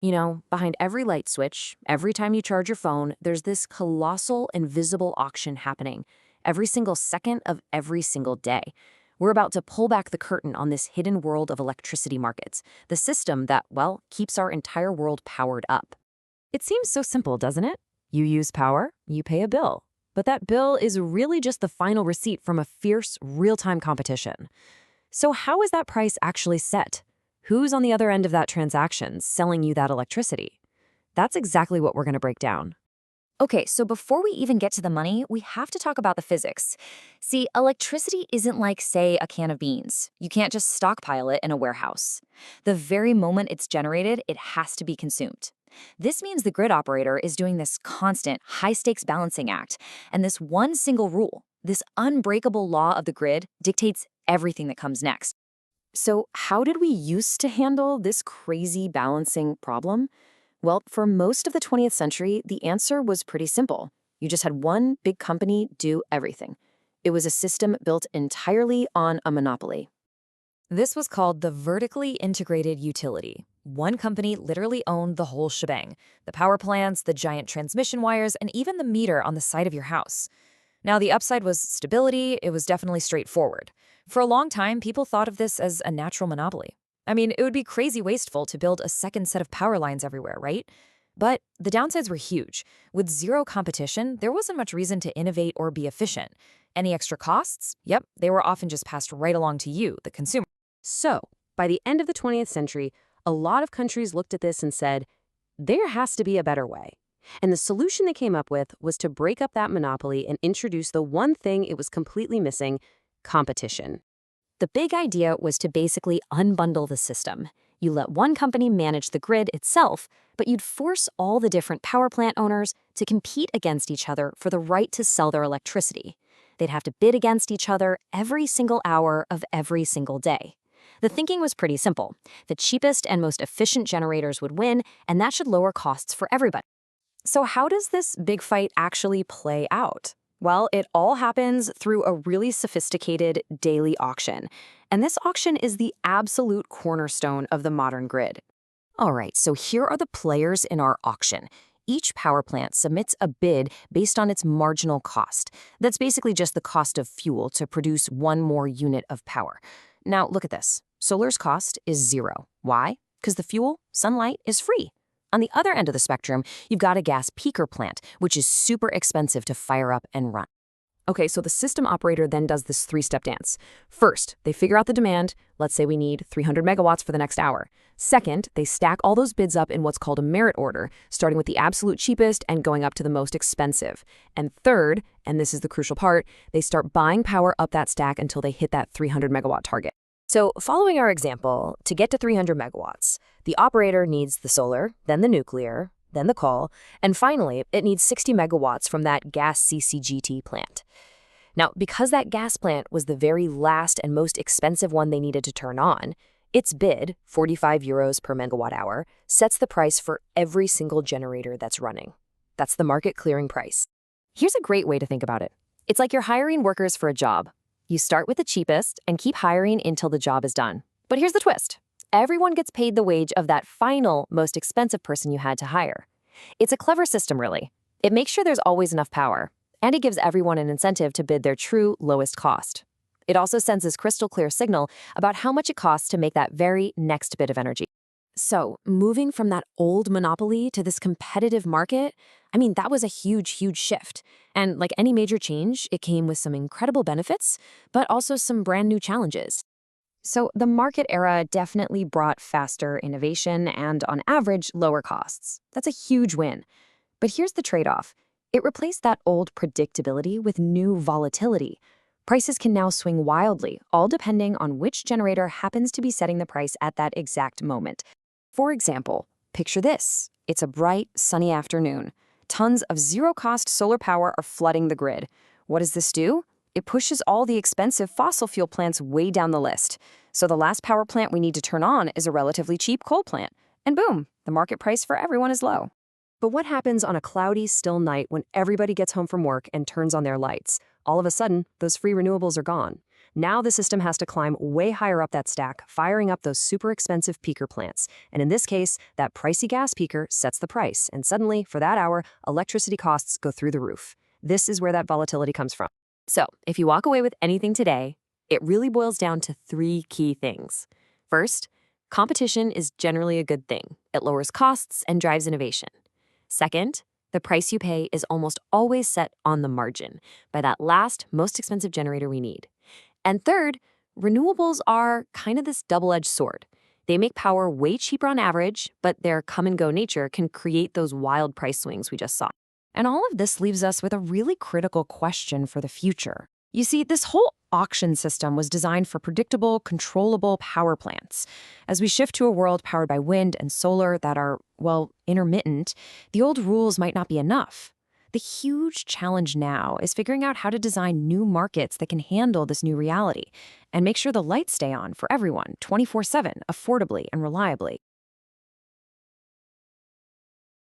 You know, behind every light switch, every time you charge your phone, there's this colossal invisible auction happening every single second of every single day. We're about to pull back the curtain on this hidden world of electricity markets, the system that, well, keeps our entire world powered up. It seems so simple, doesn't it? You use power, you pay a bill. But that bill is really just the final receipt from a fierce, real-time competition. So how is that price actually set? Who's on the other end of that transaction selling you that electricity? That's exactly what we're going to break down. Okay, so before we even get to the money, we have to talk about the physics. See, electricity isn't like, say, a can of beans. You can't just stockpile it in a warehouse. The very moment it's generated, it has to be consumed. This means the grid operator is doing this constant, high-stakes balancing act, and this one single rule, this unbreakable law of the grid, dictates everything that comes next. So how did we used to handle this crazy balancing problem? Well, for most of the 20th century, the answer was pretty simple. You just had one big company do everything. It was a system built entirely on a monopoly. This was called the vertically integrated utility. One company literally owned the whole shebang, the power plants, the giant transmission wires, and even the meter on the side of your house. Now, the upside was stability. It was definitely straightforward. For a long time, people thought of this as a natural monopoly. I mean, it would be crazy wasteful to build a second set of power lines everywhere, right? But the downsides were huge. With zero competition, there wasn't much reason to innovate or be efficient. Any extra costs? Yep, they were often just passed right along to you, the consumer. So, by the end of the 20th century, a lot of countries looked at this and said, there has to be a better way. And the solution they came up with was to break up that monopoly and introduce the one thing it was completely missing: competition. The big idea was to basically unbundle the system. You let one company manage the grid itself, but you'd force all the different power plant owners to compete against each other for the right to sell their electricity. They'd have to bid against each other every single hour of every single day. The thinking was pretty simple. The cheapest and most efficient generators would win, and that should lower costs for everybody. So how does this big fight actually play out? Well, it all happens through a really sophisticated daily auction. And this auction is the absolute cornerstone of the modern grid. All right, so here are the players in our auction. Each power plant submits a bid based on its marginal cost. That's basically just the cost of fuel to produce one more unit of power. Now, look at this. Solar's cost is zero. Why? Because the fuel, sunlight, is free. On the other end of the spectrum, you've got a gas peaker plant, which is super expensive to fire up and run. Okay, so the system operator then does this three-step dance. First, they figure out the demand. Let's say we need 300 megawatts for the next hour. Second, they stack all those bids up in what's called a merit order, starting with the absolute cheapest and going up to the most expensive. And third, and this is the crucial part, they start buying power up that stack until they hit that 300 megawatt target. So following our example, to get to 300 megawatts, the operator needs the solar, then the nuclear, then the coal, and finally, it needs 60 megawatts from that gas CCGT plant. Now, because that gas plant was the very last and most expensive one they needed to turn on, its bid, 45 euros per megawatt hour, sets the price for every single generator that's running. That's the market clearing price. Here's a great way to think about it. It's like you're hiring workers for a job. You start with the cheapest and keep hiring until the job is done. But here's the twist. Everyone gets paid the wage of that final, most expensive person you had to hire. It's a clever system, really. It makes sure there's always enough power, and it gives everyone an incentive to bid their true lowest cost. It also sends this crystal clear signal about how much it costs to make that very next bit of energy. So, moving from that old monopoly to this competitive market, that was a huge, huge shift. And like any major change, it came with some incredible benefits, but also some brand new challenges. So the market era definitely brought faster innovation and, on average, lower costs. That's a huge win. But here's the trade-off. It replaced that old predictability with new volatility. Prices can now swing wildly, all depending on which generator happens to be setting the price at that exact moment. For example, picture this. It's a bright, sunny afternoon. Tons of zero-cost solar power are flooding the grid. What does this do? It pushes all the expensive fossil fuel plants way down the list. So the last power plant we need to turn on is a relatively cheap coal plant. And boom, the market price for everyone is low. But what happens on a cloudy, still night when everybody gets home from work and turns on their lights? All of a sudden, those free renewables are gone. Now the system has to climb way higher up that stack, firing up those super expensive peaker plants. And in this case, that pricey gas peaker sets the price, and suddenly, for that hour, electricity costs go through the roof. This is where that volatility comes from. So, if you walk away with anything today, it really boils down to three key things. First, competition is generally a good thing. It lowers costs and drives innovation. Second, the price you pay is almost always set on the margin by that last, most expensive generator we need. And third, renewables are kind of this double-edged sword. They make power way cheaper on average, but their come-and-go nature can create those wild price swings we just saw. And all of this leaves us with a really critical question for the future. You see, this whole auction system was designed for predictable, controllable power plants. As we shift to a world powered by wind and solar that are, well, intermittent, the old rules might not be enough. The huge challenge now is figuring out how to design new markets that can handle this new reality and make sure the lights stay on for everyone 24/7, affordably and reliably.